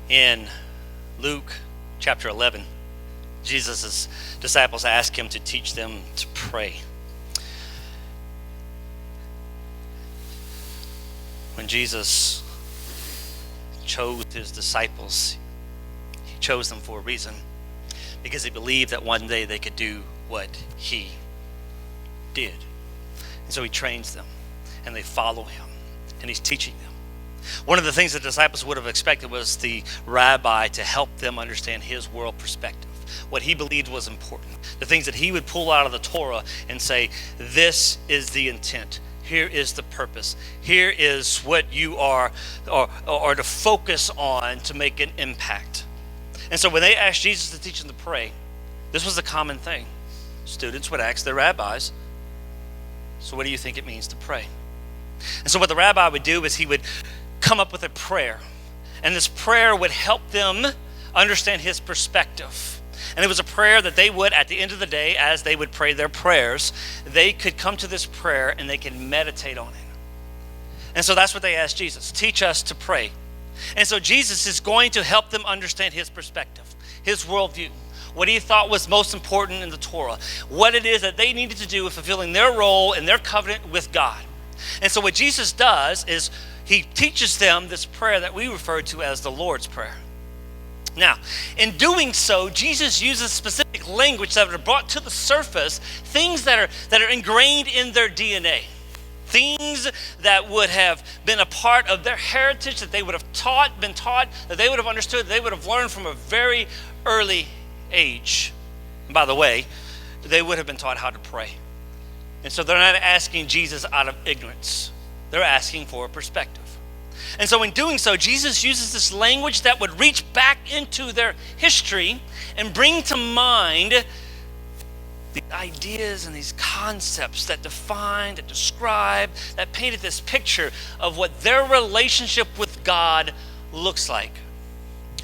In Luke chapter 11, Jesus' disciples ask him to teach them to pray. When Jesus chose his disciples, he chose them for a reason, because he believed that one day they could do what he did. And so he trains them, and they follow him, and he's teaching them. One of the things the disciples would have expected was the rabbi to help them understand his world perspective, what he believed was important, the things that he would pull out of the Torah and say, this is the intent, here is the purpose, here is what you are or to focus on to make an impact. And so when they asked Jesus to teach them to pray, this was a common thing. Students would ask their rabbis, so what do you think it means to pray? And so what the rabbi would do is he would come up with a prayer, and this prayer would help them understand his perspective. And it was a prayer that they would, at the end of the day, as they would pray their prayers, they could come to this prayer and they could meditate on it. And so that's what they asked Jesus, teach us to pray. And so Jesus is going to help them understand his perspective, his worldview, what he thought was most important in the Torah, what it is that they needed to do in fulfilling their role in their covenant with God. And so what Jesus does is he teaches them this prayer that we refer to as the Lord's Prayer. Now, in doing so, Jesus uses specific language that are brought to the surface, things that are ingrained in their DNA, things that would have been a part of their heritage, that they would have been taught, that they would have understood, that they would have learned from a very early age. And by the way, they would have been taught how to pray. And so they're not asking Jesus out of ignorance. They're asking for a perspective. And so in doing so, Jesus uses this language that would reach back into their history and bring to mind the ideas and these concepts that define, that describe, that painted this picture of what their relationship with God looks like,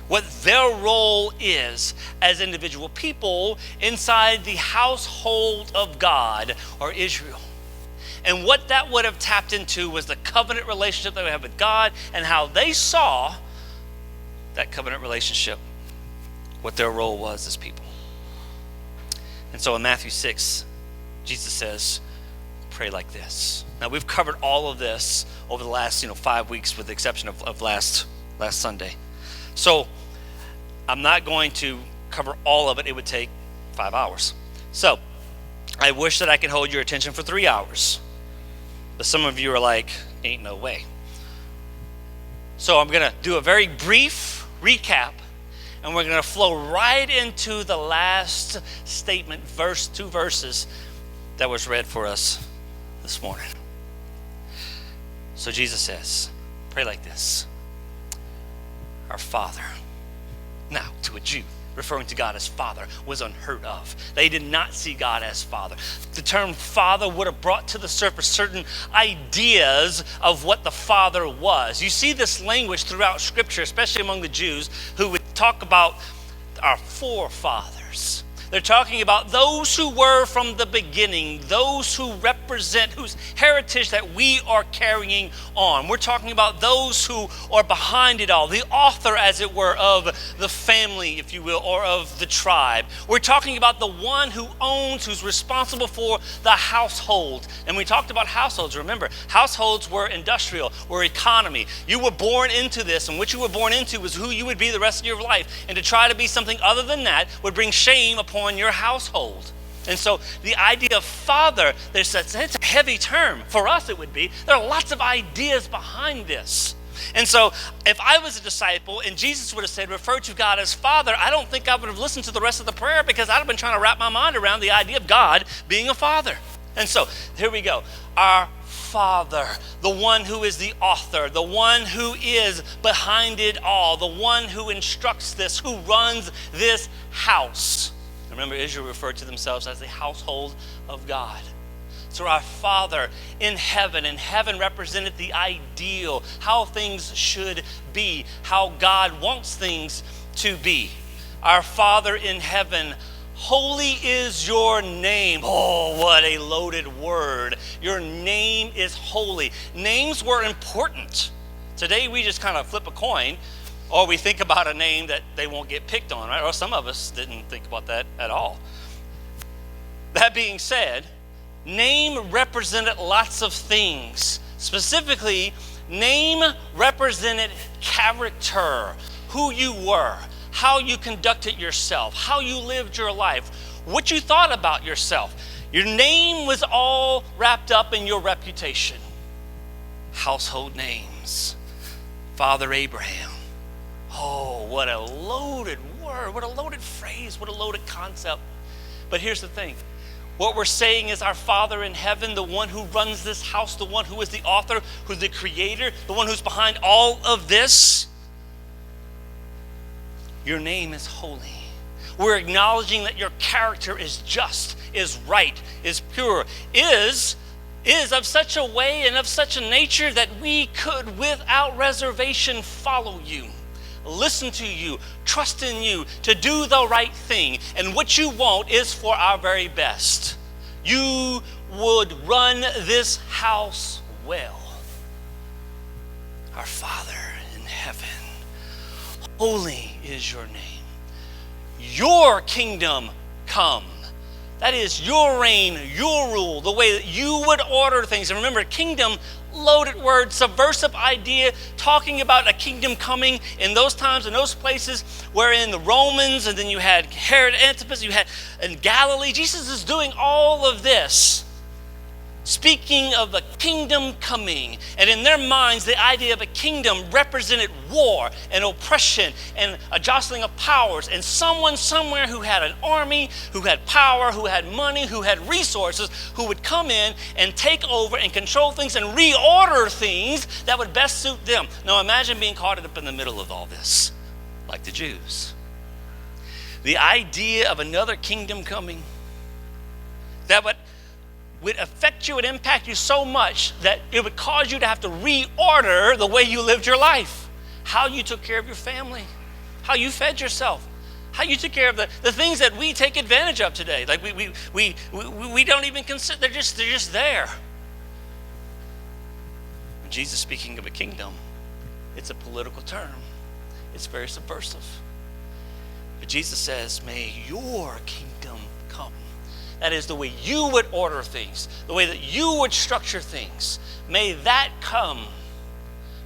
what their role is as individual people inside the household of God or Israel. And what that would have tapped into was the covenant relationship that we have with God and how they saw that covenant relationship, what their role was as people. And so in Matthew 6, Jesus says, pray like this. Now we've covered all of this over the last 5 weeks with the exception of last Sunday. So I'm not going to cover all of it. It would take 5 hours. So I wish that I could hold your attention for 3 hours. But some of you are like, ain't no way. So I'm going to do a very brief recap, and we're going to flow right into the last statement, two verses that was read for us this morning. So Jesus says, pray like this. Our Father. Now, to a Jew, referring to God as Father was unheard of. They did not see God as Father. The term Father would have brought to the surface certain ideas of what the Father was. You see this language throughout Scripture, especially among the Jews, who would talk about our forefathers. They're talking about those who were from the beginning, those who represent, whose heritage that we are carrying on. We're talking about those who are behind it all, the author, as it were, of the family, if you will, or of the tribe. We're talking about the one who owns, who's responsible for the household. And we talked about households. Remember, households were industrial, were economy. You were born into this, and what you were born into was who you would be the rest of your life. And to try to be something other than that would bring shame upon your household. And so the idea of father, it's a heavy term. For us it would be. There are lots of ideas behind this. And so if I was a disciple and Jesus would have said, refer to God as Father, I don't think I would have listened to the rest of the prayer, because I'd have been trying to wrap my mind around the idea of God being a father. And so here we go. Our Father, the one who is the author, the one who is behind it all, the one who instructs this, who runs this house. Remember, Israel referred to themselves as the household of God. So our Father in heaven, and heaven represented the ideal, how things should be, how God wants things to be. Our Father in heaven, holy is your name. Oh, what a loaded word. Your name is holy. Names were important. Today we just kind of flip a coin. Or we think about a name that they won't get picked on, right? Or some of us didn't think about that at all. That being said, name represented lots of things. Specifically, name represented character, who you were, how you conducted yourself, how you lived your life, what you thought about yourself. Your name was all wrapped up in your reputation. Household names. Father Abraham. Oh, what a loaded word, what a loaded phrase, what a loaded concept. But here's the thing. What we're saying is our Father in heaven, the one who runs this house, the one who is the author, who's the creator, the one who's behind all of this, your name is holy. We're acknowledging that your character is just, is right, is pure, is of such a way and of such a nature that we could without reservation follow you, listen to you, trust in you, to do the right thing. And what you want is for our very best. You would run this house well. Our Father in heaven, holy is your name. Your kingdom come. That is your reign, your rule, the way that you would order things. And remember, kingdom, loaded word, subversive idea, talking about a kingdom coming in those times, in those places, wherein the Romans, and then you had Herod Antipas, you had in Galilee. Jesus is doing all of this, speaking of a kingdom coming. And in their minds, the idea of a kingdom represented war and oppression and a jostling of powers. And someone somewhere who had an army, who had power, who had money, who had resources, who would come in and take over and control things and reorder things that would best suit them. Now imagine being caught up in the middle of all this, like the Jews. The idea of another kingdom coming that would affect you and impact you so much that it would cause you to have to reorder the way you lived your life, how you took care of your family, how you fed yourself, how you took care of the things that we take advantage of today. Like we don't even consider, they're just there. When Jesus speaking of a kingdom, it's a political term. It's very subversive. But Jesus says, may your kingdom come. That is the way you would order things, the way that you would structure things. May that come.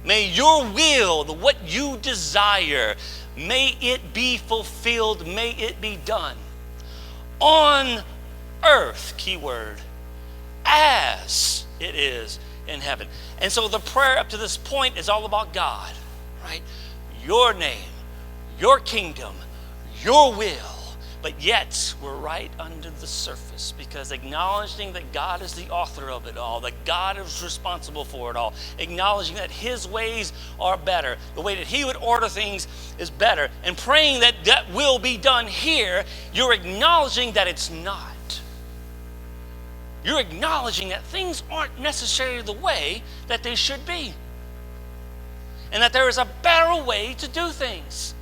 May your will, what you desire, may it be fulfilled, may it be done. On earth, keyword, as it is in heaven. And so the prayer up to this point is all about God, right? Your name, your kingdom, your will. But yet, we're right under the surface, because acknowledging that God is the author of it all, that God is responsible for it all, acknowledging that his ways are better, the way that he would order things is better, and praying that that will be done here, you're acknowledging that it's not. You're acknowledging that things aren't necessarily the way that they should be, and that there is a better way to do things.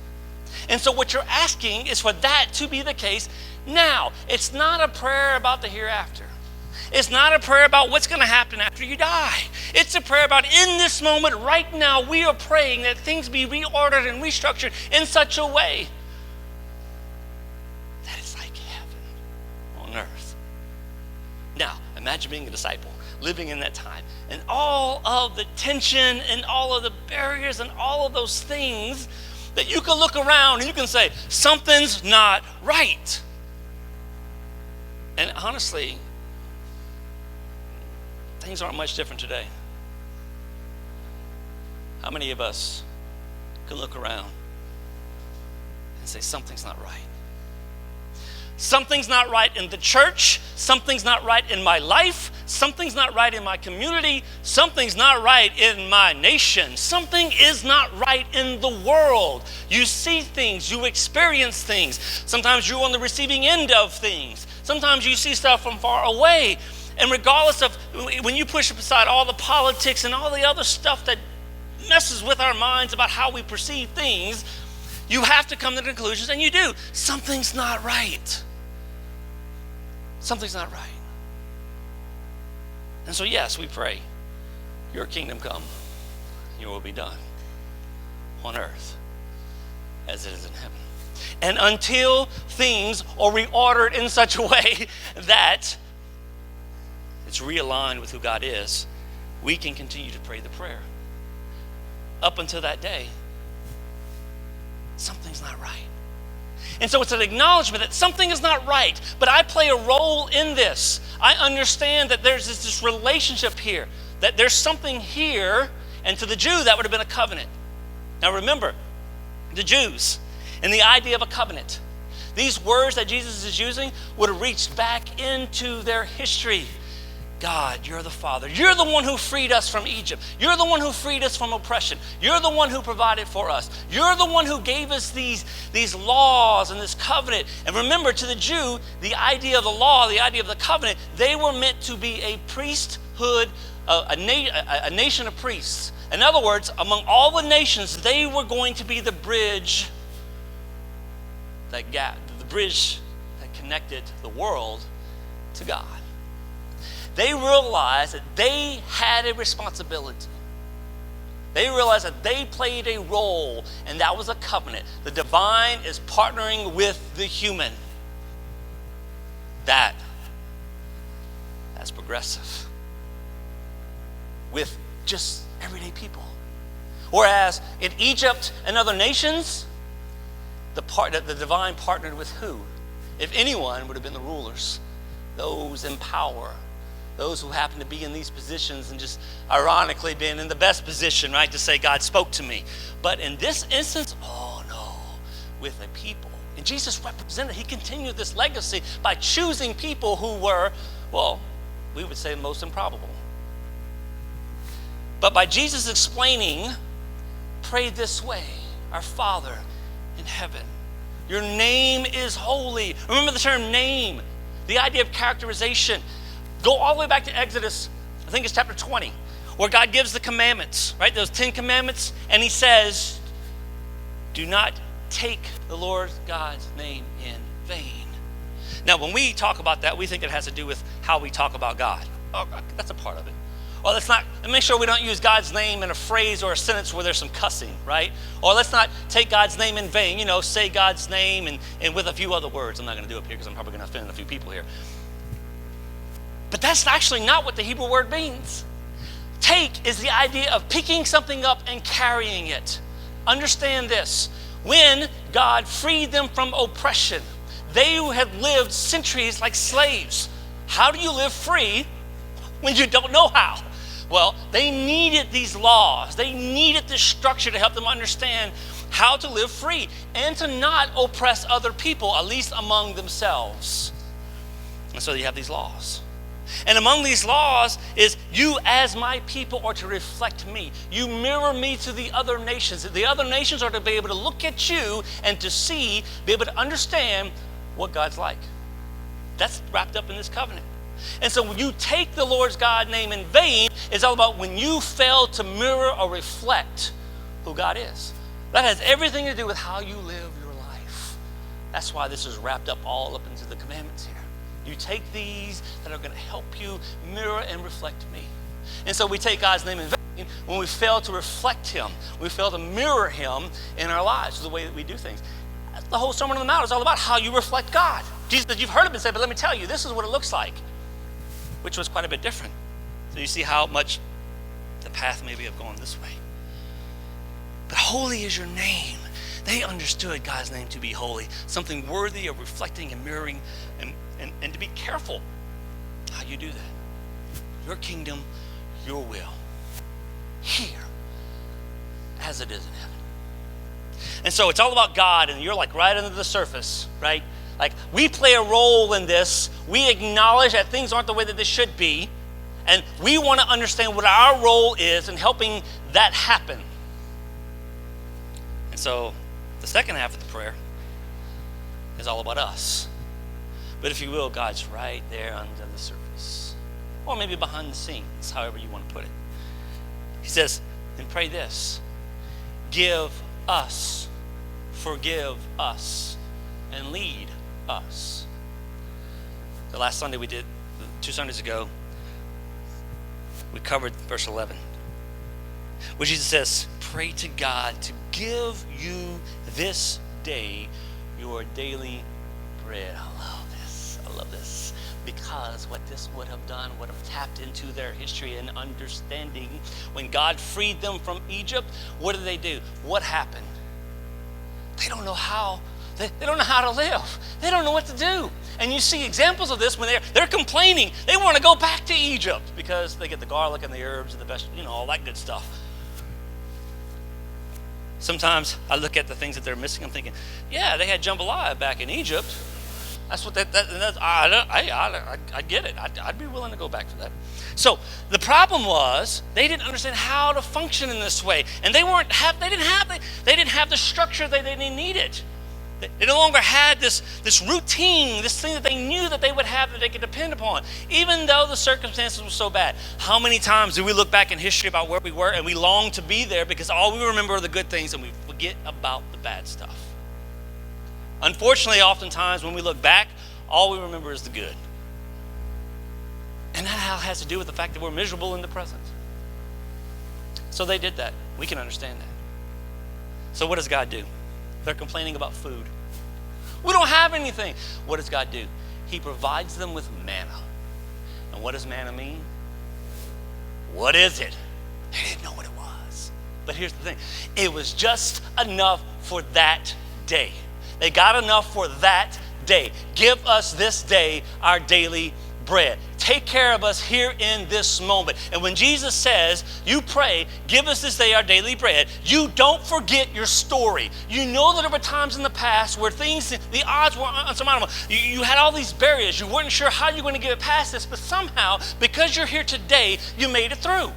And so what you're asking is for that to be the case now. It's not a prayer about the hereafter. It's not a prayer about what's going to happen after you die. It's a prayer about in this moment, right now, we are praying that things be reordered and restructured in such a way that it's like heaven on earth. Now, imagine being a disciple, living in that time, and all of the tension and all of the barriers and all of those things that you can look around and you can say, something's not right. And honestly, things aren't much different today. How many of us can look around and say, something's not right? Something's not right in the church. Something's not right in my life. Something's not right in my community. Something's not right in my nation. Something is not right in the world. You see things, you experience things. Sometimes you're on the receiving end of things. Sometimes you see stuff from far away. And regardless of, when you push aside all the politics and all the other stuff that messes with our minds about how we perceive things, you have to come to the conclusions, and you do. Something's not right. Something's not right. And so, yes, we pray, your kingdom come, your will be done on earth as it is in heaven. And until things are reordered in such a way that it's realigned with who God is, we can continue to pray the prayer. Up until that day, something's not right. And so it's an acknowledgement that something is not right, but I play a role in this. I understand that there's this relationship here, that there's something here, and to the Jew, that would have been a covenant. Now remember, the Jews, and the idea of a covenant, these words that Jesus is using would have reached back into their history. God, you're the Father. You're the one who freed us from Egypt. You're the one who freed us from oppression. You're the one who provided for us. You're the one who gave us these laws and this covenant. And remember, to the Jew, the idea of the law, the idea of the covenant, they were meant to be a priesthood, a nation of priests. In other words, among all the nations, they were going to be the bridge that connected the world to God. They realized that they had a responsibility. They realized that they played a role, and that was a covenant. The divine is partnering with the human. That's progressive. With just everyday people. Whereas in Egypt and other nations, the divine partnered with who? If anyone, would have been the rulers, those in power, those who happen to be in these positions and just ironically being in the best position, right, to say, God spoke to me. But in this instance, oh no, with a people. And Jesus represented, he continued this legacy by choosing people who were, well, we would say most improbable. But by Jesus explaining, pray this way, our Father in heaven, your name is holy. Remember the term name, the idea of characterization. Go all the way back to Exodus, I think it's chapter 20, where God gives the commandments, right? Those 10 commandments, and he says, do not take the Lord God's name in vain. Now, when we talk about that, we think it has to do with how we talk about God. Oh, that's a part of it. Or let's make sure we don't use God's name in a phrase or a sentence where there's some cussing, right? Or let's not take God's name in vain, say God's name and with a few other words. I'm not going to do it here because I'm probably going to offend a few people here. But that's actually not what the Hebrew word means. Take is the idea of picking something up and carrying it. Understand this. When God freed them from oppression, they had lived centuries like slaves. How do you live free when you don't know how? Well, they needed these laws. They needed this structure to help them understand how to live free and to not oppress other people, at least among themselves. And so you have these laws. And among these laws is you as my people are to reflect me. You mirror me to the other nations. The other nations are to be able to look at you and to be able to understand what God's like. That's wrapped up in this covenant. And so when you take the Lord's God name in vain, it's all about when you fail to mirror or reflect who God is. That has everything to do with how you live your life. That's why this is wrapped up all up into the commandments here. You take these that are going to help you mirror and reflect me. And so we take God's name in vain when we fail to reflect him. We fail to mirror him in our lives, the way that we do things. The whole Sermon on the Mount is all about how you reflect God. Jesus, you've heard it been said, but let me tell you, this is what it looks like, which was quite a bit different. So you see how much the path maybe have gone this way. But holy is your name. They understood God's name to be holy, something worthy of reflecting and mirroring, and to be careful how you do that. Your kingdom, your will, here as it is in heaven. And so it's all about God, and you're like right under the surface, right? Like we play a role in this. We acknowledge that things aren't the way that they should be, and we want to understand what our role is in helping that happen. And so the second half of the prayer is all about us. But if you will, God's right there under the surface, or maybe behind the scenes, however you want to put it. He says, and pray this, give us, forgive us, and lead us. The last Sunday we did, 2 Sundays ago, we covered verse 11, where Jesus says, pray to God to give you this day your daily bread. I love this. Because what this would have done would have tapped into their history and understanding. When God freed them from Egypt, what did they do? What happened? They don't know how. They don't know how to live. They don't know what to do. And you see examples of this when they're complaining. They want to go back to Egypt because they get the garlic and the herbs and the best, all that good stuff. Sometimes I look at the things that they're missing. I'm thinking, yeah, they had jambalaya back in Egypt. That's what I get it. I'd be willing to go back to that. So the problem was they didn't understand how to function in this way, and they didn't have the structure that they needed. They no longer had this routine, this thing that they knew that they would have that they could depend upon, even though the circumstances were so bad. How many times do we look back in history about where we were and we long to be there because all we remember are the good things and we forget about the bad stuff? Unfortunately, oftentimes when we look back, all we remember is the good. And that has to do with the fact that we're miserable in the present. So they did that. We can understand that. So what does God do? They're complaining about food. We don't have anything. What does God do? He provides them with manna. And what does manna mean? What is it? They didn't know what it was. But here's the thing. It was just enough for that day. They got enough for that day. Give us this day our daily bread. Take care of us here in this moment. And when Jesus says, you pray, give us this day our daily bread, you don't forget your story. You know that there were times in the past where the odds were unsurmountable. You had all these barriers. You weren't sure how you're going to get past this, but somehow, because you're here today, you made it through.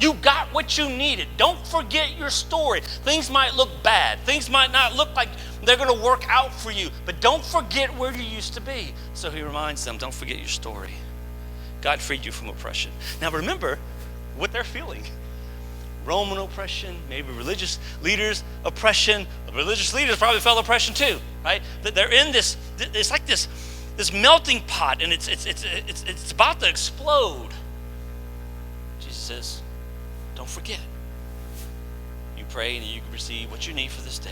You got what you needed. Don't forget your story. Things might look bad. Things might not look like they're going to work out for you, but don't forget where you used to be. So he reminds them, don't forget your story. God freed you from oppression. Now remember what they're feeling. Roman oppression, maybe religious leaders' oppression. The religious leaders probably felt oppression too, right? That they're in this, it's like this melting pot, and it's about to explode. Jesus says, don't forget. You pray and you can receive what you need for this day.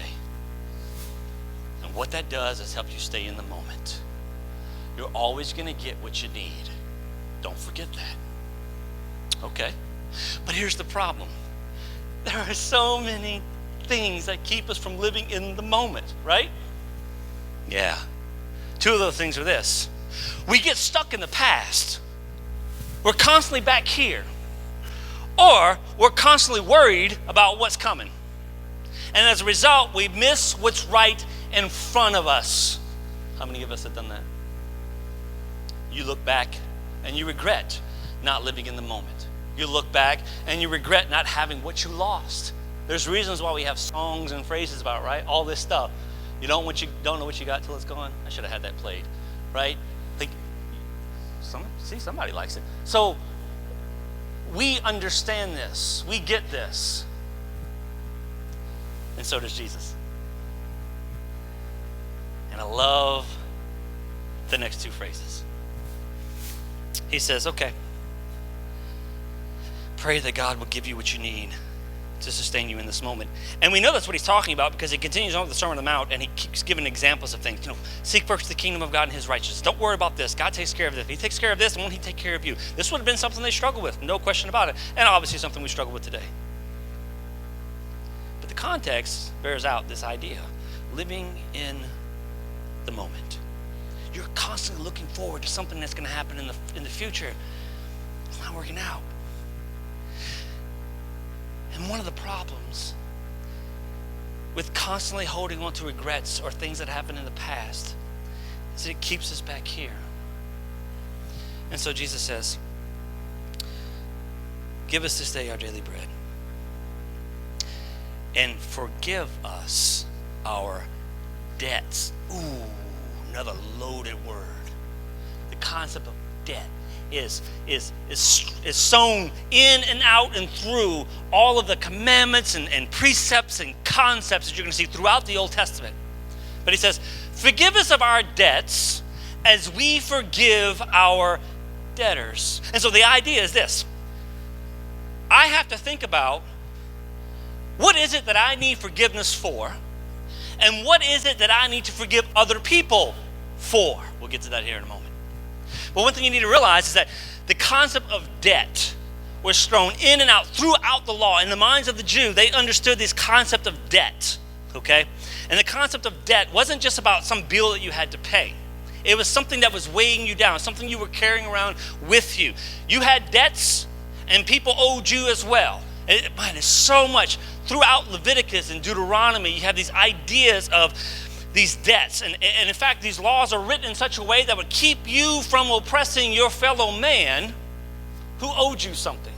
And what that does is help you stay in the moment. You're always going to get what you need. Don't forget that. Okay? But here's the problem. There are so many things that keep us from living in the moment, right? Yeah. Two of those things are this. We get stuck in the past. We're constantly back here. Or we're constantly worried about what's coming. And as a result, we miss what's right in front of us. How many of us have done that? You look back and you regret not living in the moment. You look back and you regret not having what you lost. There's reasons why we have songs and phrases about, right? All this stuff. You don't know what you got till it's gone. I should have had that played, right? Somebody likes it. So we understand this. We get this. And so does Jesus. And I love the next two phrases. He says, okay, pray that God will give you what you need to sustain you in this moment. And we know that's what he's talking about because he continues on with the Sermon on the Mount and he keeps giving examples of things. Seek first the kingdom of God and his righteousness. Don't worry about this. God takes care of this. If he takes care of this, won't he take care of you? This would have been something they struggled with, no question about it. And obviously something we struggle with today. But the context bears out this idea. Living in the moment. You're constantly looking forward to something that's going to happen in the future. It's not working out. And one of the problems with constantly holding on to regrets or things that happened in the past is that it keeps us back here. And so Jesus says, give us this day our daily bread. And forgive us our debts. Ooh, another loaded word. The concept of debt is sown in and out and through all of the commandments and precepts and concepts that you're going to see throughout the Old Testament. But he says, forgive us of our debts as we forgive our debtors. And so the idea is this. I have to think about what is it that I need forgiveness for, And what is it that I need to forgive other people for? We'll get to that here in a moment. But one thing you need to realize is that the concept of debt was thrown in and out throughout the law. In the minds of the Jew, they understood this concept of debt, okay? And the concept of debt wasn't just about some bill that you had to pay. It was something that was weighing you down, something you were carrying around with you. You had debts, and people owed you as well. Man, there's so much. Throughout Leviticus and Deuteronomy, you have these ideas of these debts. And in fact, these laws are written in such a way that would keep you from oppressing your fellow man who owed you something.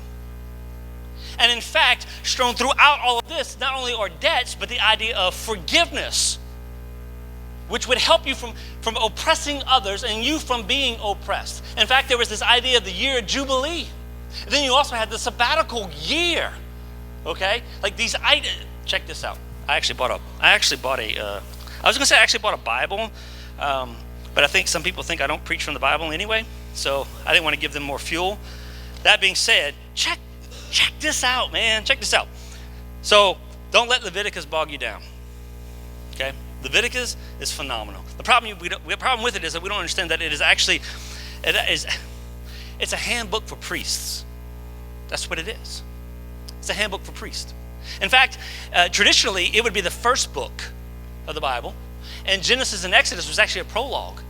And in fact, strewn throughout all of this, not only are debts, but the idea of forgiveness, which would help you from oppressing others and you from being oppressed. In fact, there was this idea of the year of Jubilee. And then you also had the sabbatical year, okay? Like these ideas. Check this out. I actually bought a Bible, but I think some people think I don't preach from the Bible anyway, so I didn't want to give them more fuel. That being said, check this out, man. Check this out. So don't let Leviticus bog you down, okay? Leviticus is phenomenal. The problem with it is that we don't understand that it's a handbook for priests. That's what it is. It's a handbook for priests. In fact, traditionally, it would be the first book of the Bible, and Genesis and Exodus was actually a prologue,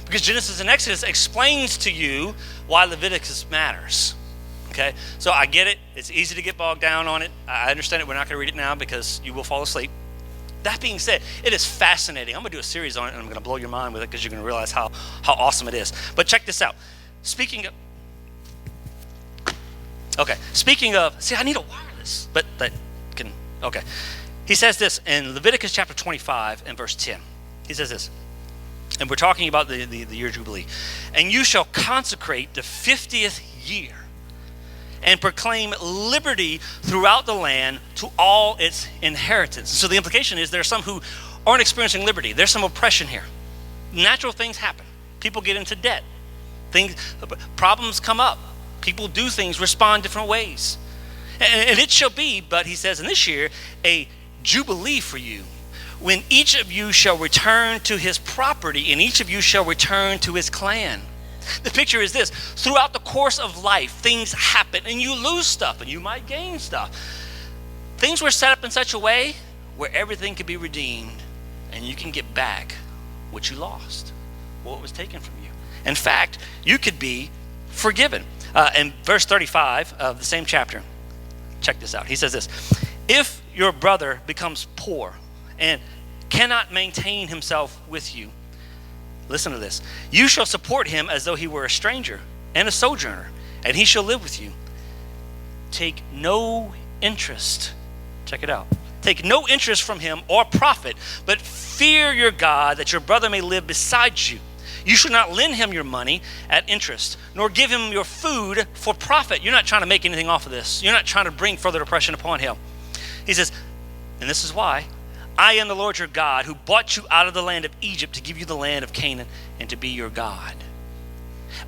because Genesis and Exodus explains to you why Leviticus matters. Okay, so I get it. It's easy to get bogged down on it. I understand it. We're not going to read it now because you will fall asleep. That being said, it is fascinating. I'm going to do a series on it, and I'm going to blow your mind with it because you're going to realize how awesome it is. But check this out. Speaking of, see, I need a wireless, but that can, okay. He says this in Leviticus chapter 25 and verse 10. He says this, and we're talking about the year Jubilee. And you shall consecrate the 50th year and proclaim liberty throughout the land to all its inheritance. So the implication is there are some who aren't experiencing liberty. There's some oppression here. Natural things happen. People get into debt. Problems come up. People do things, respond different ways. And it shall be, but he says in this year, a jubilee for you, when each of you shall return to his property and each of you shall return to his clan. The picture is this: throughout the course of life, things happen and you lose stuff and you might gain stuff. Things were set up in such a way where everything could be redeemed and you can get back what you lost, what was taken from you. In fact, you could be forgiven. In verse 35 of the same chapter, check this out. He says this: if your brother becomes poor and cannot maintain himself with you, listen to this, you shall support him as though he were a stranger and a sojourner, and he shall live with you. Take no interest, check it out, take no interest from him or profit, but fear your God, that your brother may live beside you. You should not lend him your money at interest, nor give him your food for profit. You're not trying to make anything off of this. You're not trying to bring further oppression upon him. He says, and this is why, I am the Lord your God, who brought you out of the land of Egypt to give you the land of Canaan and to be your God.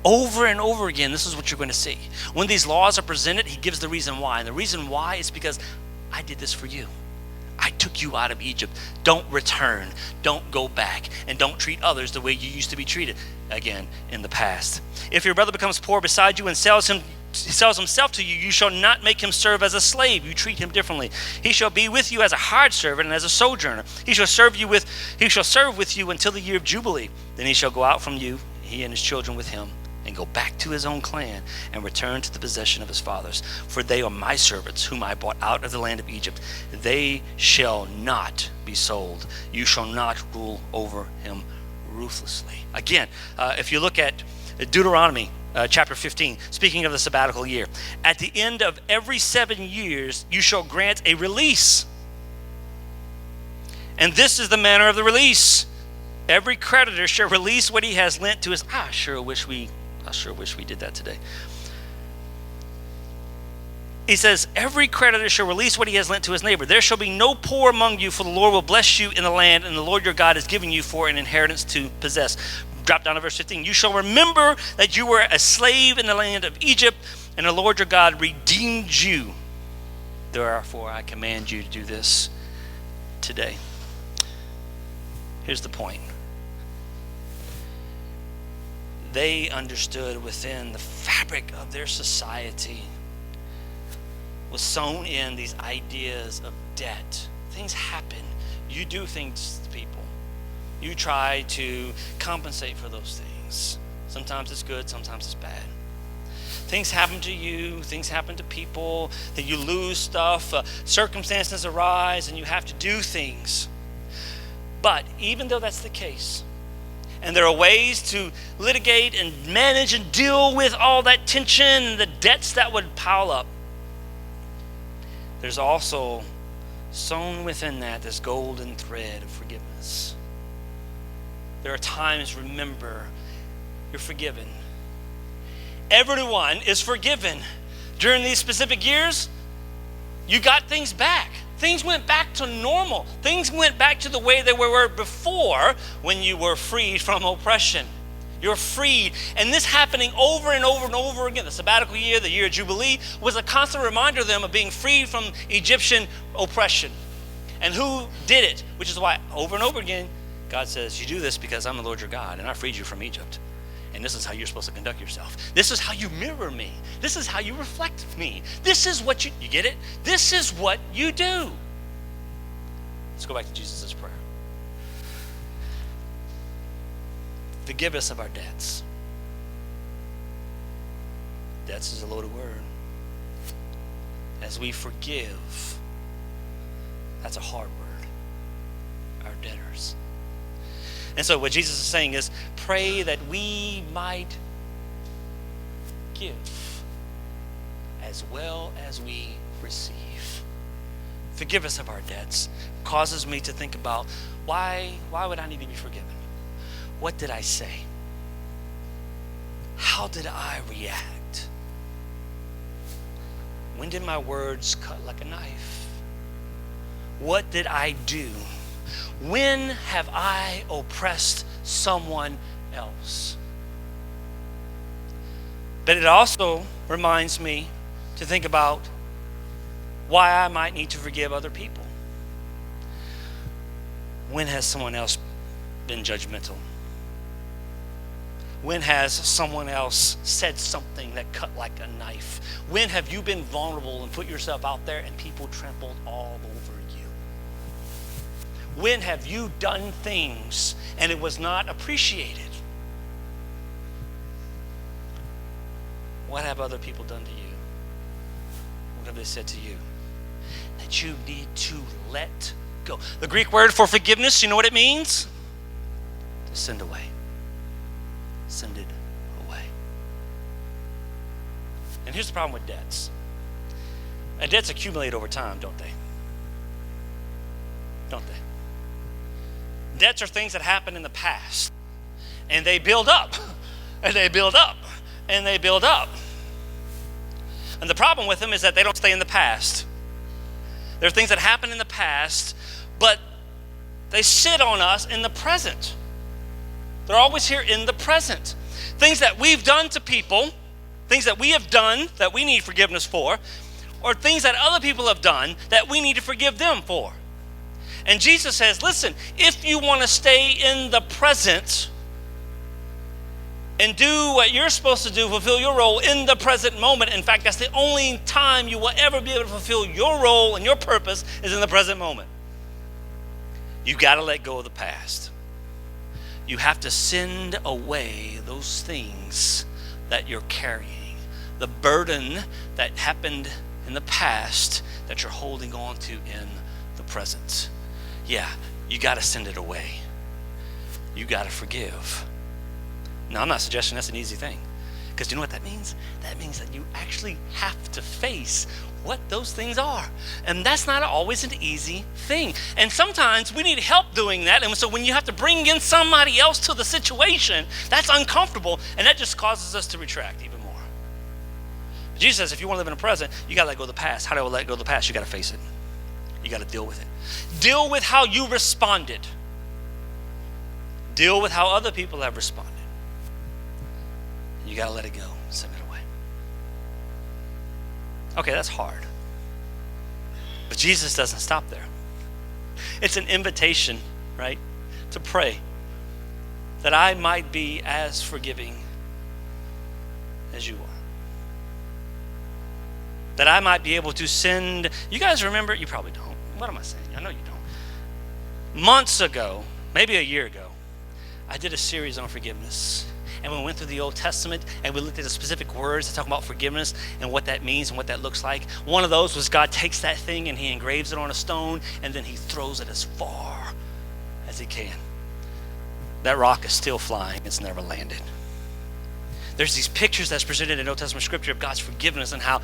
Over and over again, this is what you're going to see. When these laws are presented, he gives the reason why. And the reason why is because I did this for you. I took you out of Egypt. Don't return. Don't go back. And don't treat others the way you used to be treated, again, in the past. If your brother becomes poor beside you and sells himself to you, you shall not make him serve as a slave. You treat him differently. He shall be with you as a hired servant and as a sojourner. He shall serve with you until the year of Jubilee. Then he shall go out from you, he and his children with him, and go back to his own clan and return to the possession of his fathers. For they are my servants, whom I brought out of the land of Egypt. They shall not be sold. You shall not rule over him ruthlessly. Again, if you look at Deuteronomy chapter 15, speaking of the sabbatical year, at the end of every 7 years, you shall grant a release. And this is the manner of the release. Every creditor shall release what he has lent to his. I sure wish we did that today. He says, every creditor shall release what he has lent to his neighbor. There shall be no poor among you, for the Lord will bless you in the land, and the Lord your God is giving you for an inheritance to possess. Drop down to verse 15. You shall remember that you were a slave in the land of Egypt, and the Lord your God redeemed you. Therefore I command you to do this today. Here's the point. They understood within the fabric of their society was sewn in these ideas of debt. Things happen. You do things to people. You try to compensate for those things. Sometimes it's good, sometimes it's bad. Things happen to you, things happen to people, that you lose stuff, circumstances arise, and you have to do things. But even though that's the case, and there are ways to litigate and manage and deal with all that tension and the debts that would pile up, there's also sewn within that this golden thread of forgiveness. There are times, remember, you're forgiven. Everyone is forgiven. During these specific years, you got things back. Things went back to normal. Things went back to the way they were before when you were freed from oppression. You're freed. And this happening over and over and over again. The sabbatical year, the year of Jubilee, was a constant reminder to them of being freed from Egyptian oppression. And who did it? Which is why over and over again, God says, you do this because I'm the Lord your God, and I freed you from Egypt. And this is how you're supposed to conduct yourself. This is how you mirror me. This is how you reflect me. This is what you get it? This is what you do. Let's go back to Jesus' prayer. Forgive us of our debts. Debts is a loaded word. As we forgive, that's a hard word. Our debtors. And so what Jesus is saying is, pray that we might give as well as we receive. Forgive us of our debts. Causes me to think about, why would I need to be forgiven? What did I say? How did I react? When did my words cut like a knife? What did I do? When have I oppressed someone else? But it also reminds me to think about why I might need to forgive other people. When has someone else been judgmental? When has someone else said something that cut like a knife? When have you been vulnerable and put yourself out there and people trampled all over you? When have you done things and it was not appreciated? What have other people done to you? What have they said to you? That you need to let go. The Greek word for forgiveness, you know what it means? To send away. Send it away. And here's the problem with debts. And debts accumulate over time, don't they? Don't they? Debts are things that happen in the past. And they build up. And they build up. And they build up. And the problem with them is that they don't stay in the past. There are things that happen in the past, but they sit on us in the present. They're always here in the present. Things that we've done to people, things that we have done that we need forgiveness for, or things that other people have done that we need to forgive them for. And Jesus says, listen, if you want to stay in the present and do what you're supposed to do, fulfill your role in the present moment. In fact, that's the only time you will ever be able to fulfill your role and your purpose is in the present moment. You got to let go of the past. You have to send away those things that you're carrying. The burden that happened in the past that you're holding on to in the present. Yeah, you got to send it away. You got to forgive. Now, I'm not suggesting that's an easy thing. Because you know what that means? That means that you actually have to face what those things are. And that's not always an easy thing. And sometimes we need help doing that. And so when you have to bring in somebody else to the situation, that's uncomfortable. And that just causes us to retract even more. But Jesus says, if you want to live in the present, you got to let go of the past. How do I let go of the past? You got to face it. You got to deal with it. Deal with how you responded. Deal with how other people have responded. You got to let it go. Send it away. Okay, that's hard. But Jesus doesn't stop there. It's an invitation, right, to pray that I might be as forgiving as you are. That I might be able to send, you guys remember? You probably don't. What am I saying? I know you don't. Months ago, maybe a year ago, I did a series on forgiveness. And we went through the Old Testament and we looked at the specific words that talk about forgiveness and what that means and what that looks like. One of those was God takes that thing and he engraves it on a stone and then he throws it as far as he can. That rock is still flying. It's never landed. There's these pictures that's presented in Old Testament scripture of God's forgiveness and how,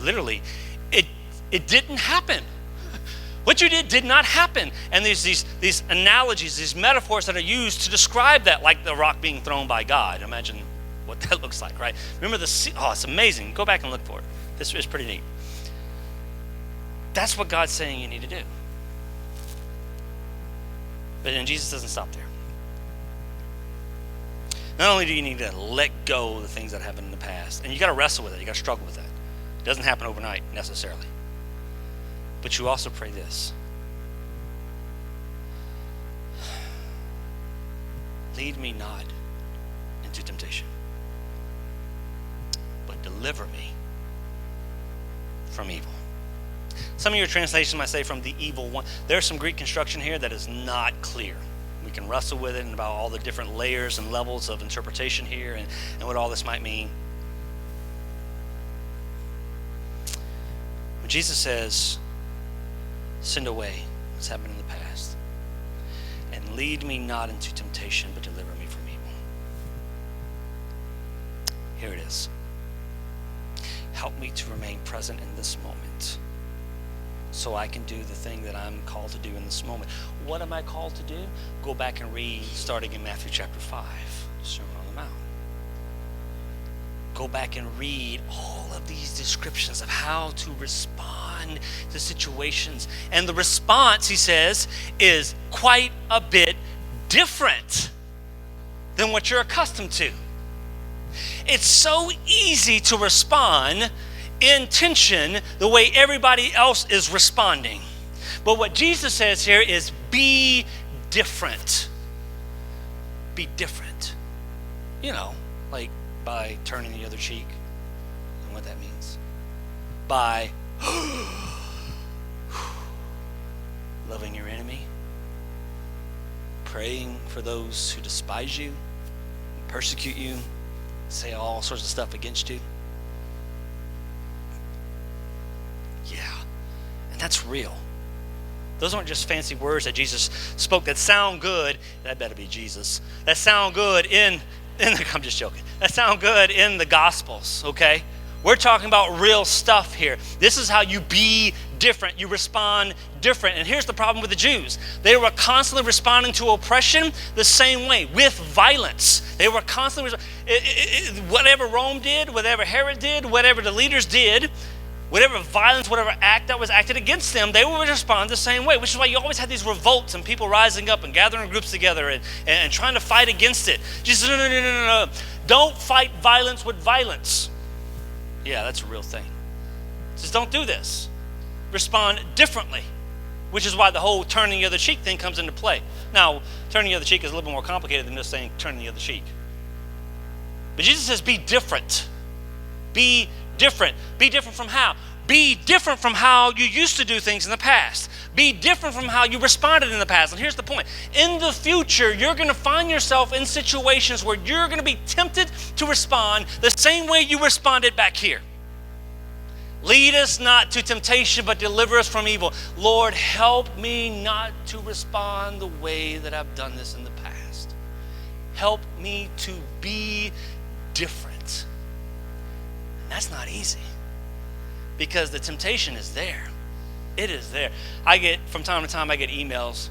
literally, it didn't happen. What you did not happen. And there's these analogies, these metaphors that are used to describe that, like the rock being thrown by God. Imagine what that looks like, right? Remember it's amazing. Go back and look for it. This is pretty neat. That's what God's saying you need to do. But then Jesus doesn't stop there. Not only do you need to let go of the things that happened in the past, and you got to wrestle with it, you got to struggle with that. It doesn't happen overnight necessarily. But you also pray this. Lead me not into temptation, but deliver me from evil. Some of your translations might say from the evil one. There's some Greek construction here that is not clear. We can wrestle with it and about all the different layers and levels of interpretation here and what all this might mean. When Jesus says, send away what's happened in the past, and lead me not into temptation, but deliver me from evil. Here it is. Help me to remain present in this moment so I can do the thing that I'm called to do in this moment. What am I called to do? Go back and read, starting in Matthew chapter 5, Sermon on the Mount. Go back and read all of these descriptions of how to respond to situations. And the response, he says, is quite a bit different than what you're accustomed to. It's so easy to respond in tension the way everybody else is responding. But what Jesus says here is be different. Be different. You know, like by turning the other cheek and what that means. By loving your enemy. Praying for those who despise you, persecute you, say all sorts of stuff against you. Yeah, and that's real. Those aren't just fancy words that Jesus spoke that sound good. That better be Jesus. That sound good I'm just joking. That sound good in the Gospels, okay? We're talking about real stuff here. This is how you be different. You respond different. And here's the problem with the Jews. They were constantly responding to oppression the same way, with violence. They were constantly, whatever Rome did, whatever Herod did, whatever the leaders did, whatever violence, whatever act that was acted against them, they would respond the same way, which is why you always had these revolts and people rising up and gathering groups together and trying to fight against it. Jesus said, no. Don't fight violence with violence. Yeah, that's a real thing. He says, don't do this. Respond differently, which is why the whole turning the other cheek thing comes into play. Now, turning the other cheek is a little bit more complicated than just saying turning the other cheek. But Jesus says, be different. Be different. Be different from how? Be different from how you used to do things in the past. Be different from how you responded in the past. And here's the point. In the future, you're going to find yourself in situations where you're going to be tempted to respond the same way you responded back here. Lead us not to temptation, but deliver us from evil. Lord, help me not to respond the way that I've done this in the past. Help me to be different. And that's not easy, because the temptation is there. It is there. From time to time, I get emails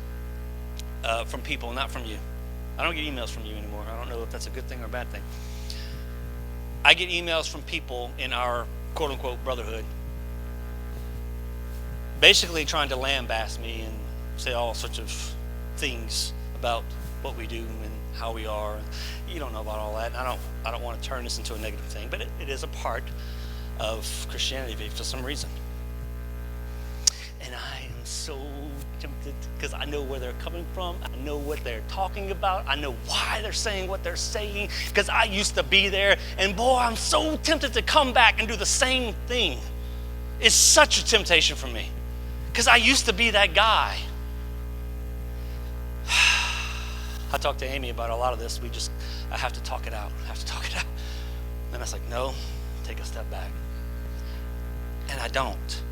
from people, not from you. I don't get emails from you anymore. I don't know if that's a good thing or a bad thing. I get emails from people in our quote-unquote brotherhood, basically trying to lambaste me and say all sorts of things about what we do and how we are. You don't know about all that. I don't want to turn this into a negative thing, but it is a part of Christianity for some reason. And I am so tempted because I know where they're coming from. I know what they're talking about. I know why they're saying what they're saying because I used to be there. And boy, I'm so tempted to come back and do the same thing. It's such a temptation for me because I used to be that guy. I talked to Amy about a lot of this. I have to talk it out. And I was like, no, take a step back. And I don't.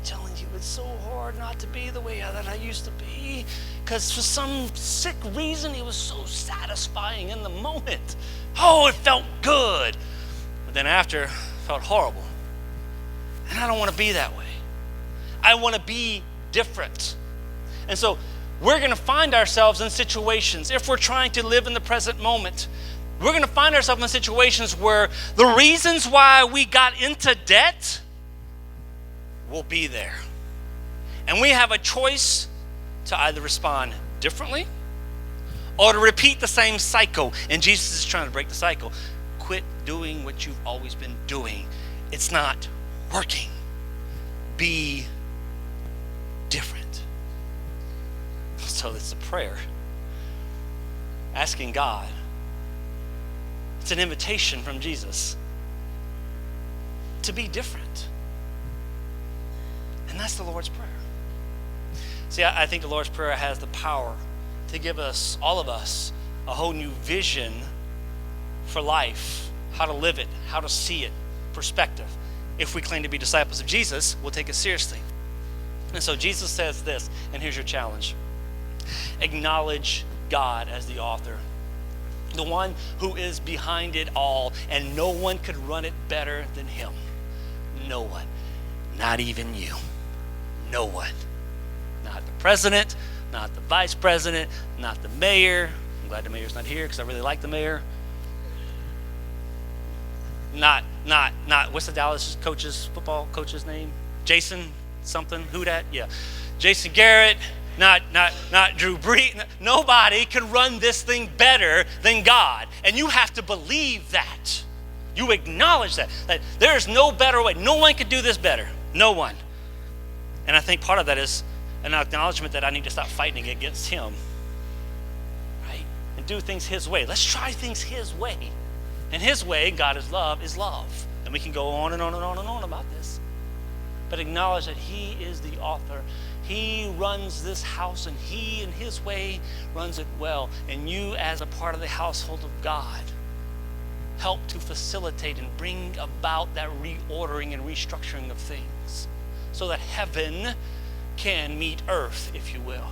Telling you, it's so hard not to be the way that I used to be because for some sick reason it was so satisfying in the moment. Oh, it felt good. But then after, it felt horrible. And I don't want to be that way. I want to be different. And so we're going to find ourselves in situations, if we're trying to live in the present moment, we're going to find ourselves in situations where the reasons why we got into debt will be there. And we have a choice to either respond differently or to repeat the same cycle. And Jesus is trying to break the cycle. Quit doing what you've always been doing. It's not working. Be different. So it's a prayer. Asking God. It's an invitation from Jesus to be different. And that's the Lord's Prayer. See, I think the Lord's Prayer has the power to give us, all of us, a whole new vision for life, how to live it, how to see it, perspective. If we claim to be disciples of Jesus, we'll take it seriously. And so Jesus says this, and here's your challenge. Acknowledge God as the author, the one who is behind it all, and no one could run it better than him. No one, not even you. No one. Not the president, not the vice president, not the mayor. I'm glad the mayor's not here because I really like the mayor. Not, what's the Dallas football coach's name? Jason something, who dat? Yeah. Jason Garrett, not Drew Brees. Nobody can run this thing better than God. And you have to believe that. You acknowledge that there's no better way. No one could do this better. No one. And I think part of that is an acknowledgement that I need to stop fighting against him, right? And do things his way. Let's try things his way. And his way, God is love. And we can go on and on and on and on about this. But acknowledge that he is the author. He runs this house, and he, in his way, runs it well. And you, as a part of the household of God, help to facilitate and bring about that reordering and restructuring of things, so that heaven can meet earth, if you will.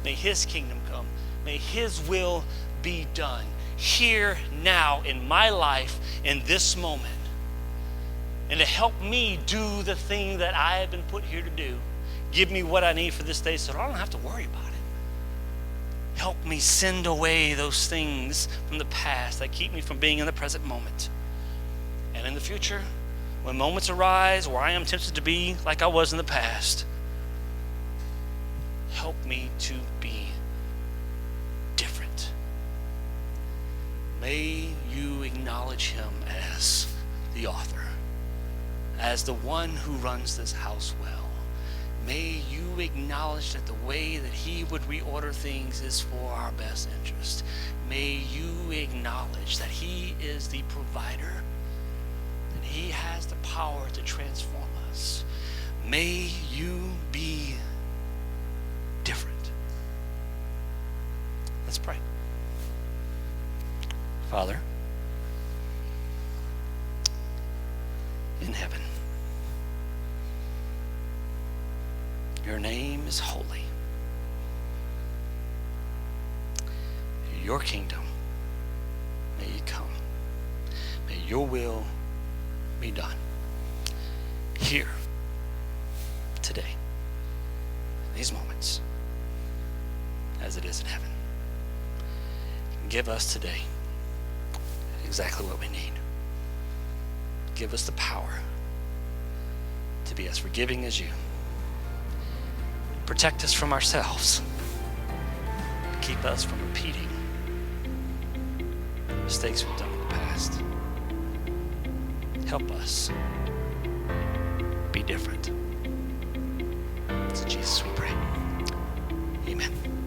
May his kingdom come. May his will be done here, now, in my life, in this moment. And to help me do the thing that I have been put here to do. Give me what I need for this day so that I don't have to worry about it. Help me send away those things from the past that keep me from being in the present moment. And in the future, when moments arise where I am tempted to be like I was in the past, help me to be different. May you acknowledge him as the author, as the one who runs this house well. May you acknowledge that the way that he would reorder things is for our best interest. May you acknowledge that he is the provider, and he has the power to transform us. May you be different. Let's pray. Father, in heaven, your name is holy. Your kingdom, may it come. May your will be done here, today, in these moments, as it is in heaven. Give us today exactly what we need. Give us the power to be as forgiving as you. Protect us from ourselves. Keep us from repeating mistakes we've done in the past. Help us be different. It's in Jesus we pray. Amen.